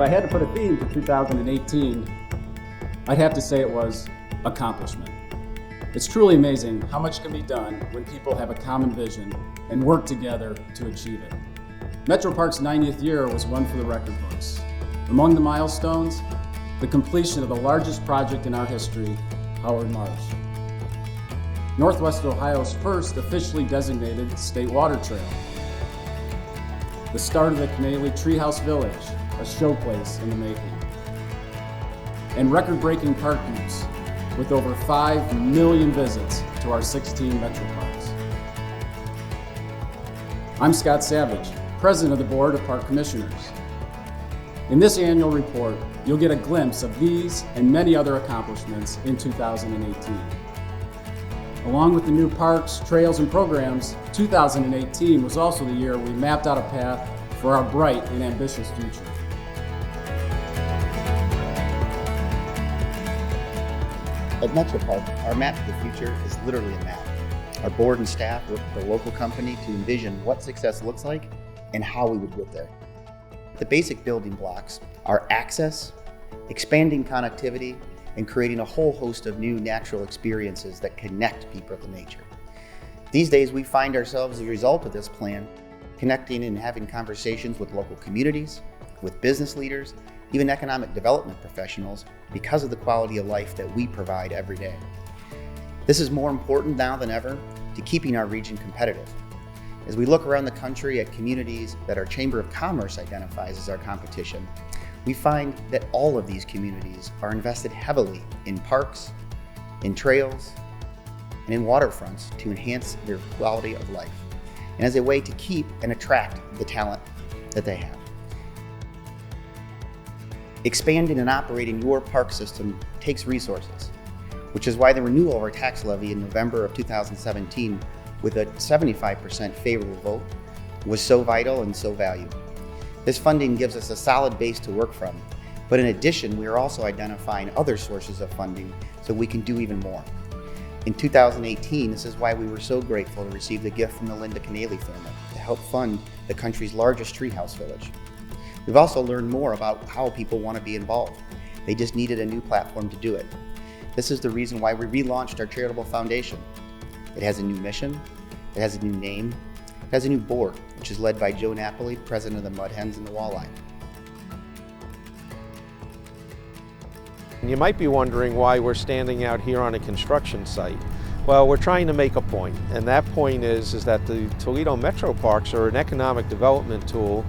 I had to put a theme to 2018, I'd have to say it was accomplishment. It's truly amazing how much can be done when people have a common vision and work together to achieve it. Metroparks 90th year was one for the record books. Among the milestones, the completion of the largest project in our history, Howard Marsh. Northwest Ohio's first officially designated state water trail. The start of the Napoli Treehouse Village, a showplace in the making. And record-breaking park use with over 5 million visits to our 16 Metroparks. I'm Scott Savage, President of the Board of Park Commissioners. In this annual report, you'll get a glimpse of these and many other accomplishments in 2018. Along with the new parks, trails, and programs, 2018 was also the year we mapped out a path for our bright and ambitious future. At Metropark, our map to the future is literally a map. Our board and staff work with a local company to envision what success looks like and how we would get there. The basic building blocks are access, expanding connectivity, and creating a whole host of new natural experiences that connect people to nature. These days, we find ourselves, as a result of this plan, connecting and having conversations with local communities, with business leaders, even economic development professionals, because of the quality of life that we provide every day. This is more important now than ever to keeping our region competitive. As we look around the country at communities that our Chamber of Commerce identifies as our competition, we find that all of these communities are invested heavily in parks, in trails, and in waterfronts to enhance their quality of life, and as a way to keep and attract the talent that they have. Expanding and operating your park system takes resources, which is why the renewal of our tax levy in November of 2017 with a 75% favorable vote was so vital and so valued. This funding gives us a solid base to work from, but in addition, we are also identifying other sources of funding so we can do even more. In 2018, this is why we were so grateful to receive the gift from the Linda Canale family to help fund the country's largest treehouse village. We've also learned more about how people want to be involved. They just needed a new platform to do it. This is the reason why we relaunched our charitable foundation. It has a new mission, it has a new name, it has a new board, which is led by Joe Napoli, president of the Mud Hens and the Walleye. You might be wondering why we're standing out here on a construction site. Well, we're trying to make a point, and that point is that the Toledo Metroparks are an economic development tool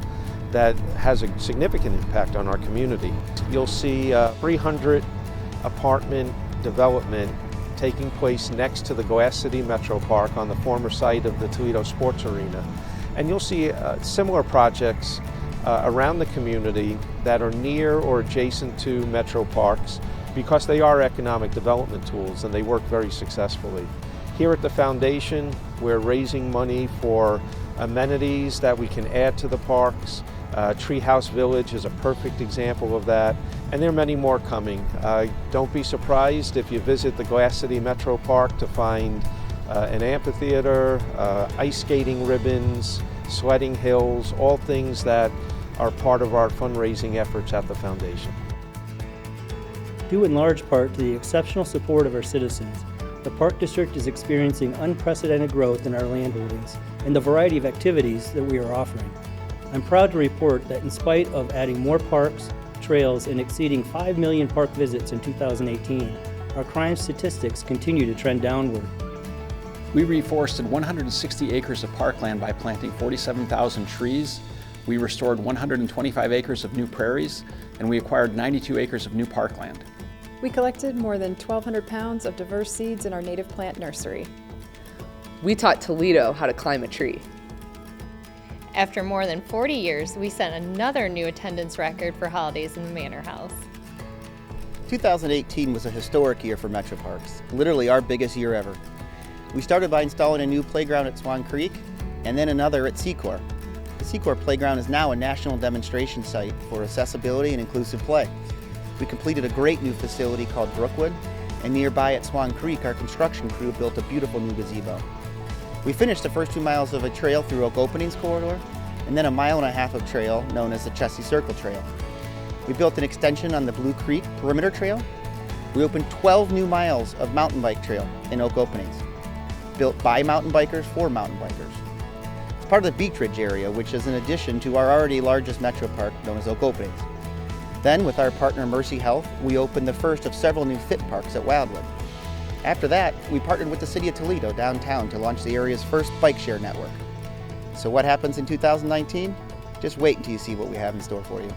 that has a significant impact on our community. You'll see 300 apartment development taking place next to the Glass City Metropark on the former site of the Toledo Sports Arena. And you'll see similar projects around the community that are near or adjacent to Metroparks because they are economic development tools and they work very successfully. Here at the foundation, we're raising money for amenities that we can add to the parks. Treehouse Village is a perfect example of that, and there are many more coming. Don't be surprised if you visit the Glass City Metropark to find an amphitheater, ice skating ribbons, sledding hills, all things that are part of our fundraising efforts at the foundation. Due in large part to the exceptional support of our citizens, the Park District is experiencing unprecedented growth in our land holdings and the variety of activities that we are offering. I'm proud to report that in spite of adding more parks, trails, and exceeding 5 million park visits in 2018, our crime statistics continue to trend downward. We reforested 160 acres of parkland by planting 47,000 trees. We restored 125 acres of new prairies, and we acquired 92 acres of new parkland. We collected more than 1,200 pounds of diverse seeds in our native plant nursery. We taught Toledo how to climb a tree. After more than 40 years, we set another new attendance record for holidays in the Manor House. 2018 was a historic year for Metroparks, literally our biggest year ever. We started by installing a new playground at Swan Creek, and then another at Secor. The Secor Playground is now a national demonstration site for accessibility and inclusive play. We completed a great new facility called Brookwood, and nearby at Swan Creek, our construction crew built a beautiful new gazebo. We finished the first 2 miles of a trail through Oak Openings Corridor, and then a 1.5 miles of trail known as the Chessie Circle Trail. We built an extension on the Blue Creek Perimeter Trail. We opened 12 new miles of mountain bike trail in Oak Openings, built by mountain bikers for mountain bikers. It's part of the Beech Ridge area, which is an addition to our already largest metro park known as Oak Openings. Then, with our partner Mercy Health, we opened the first of several new fit parks at Wildwood. After that, we partnered with the City of Toledo downtown to launch the area's first bike share network. So what happens in 2019? Just wait until you see what we have in store for you.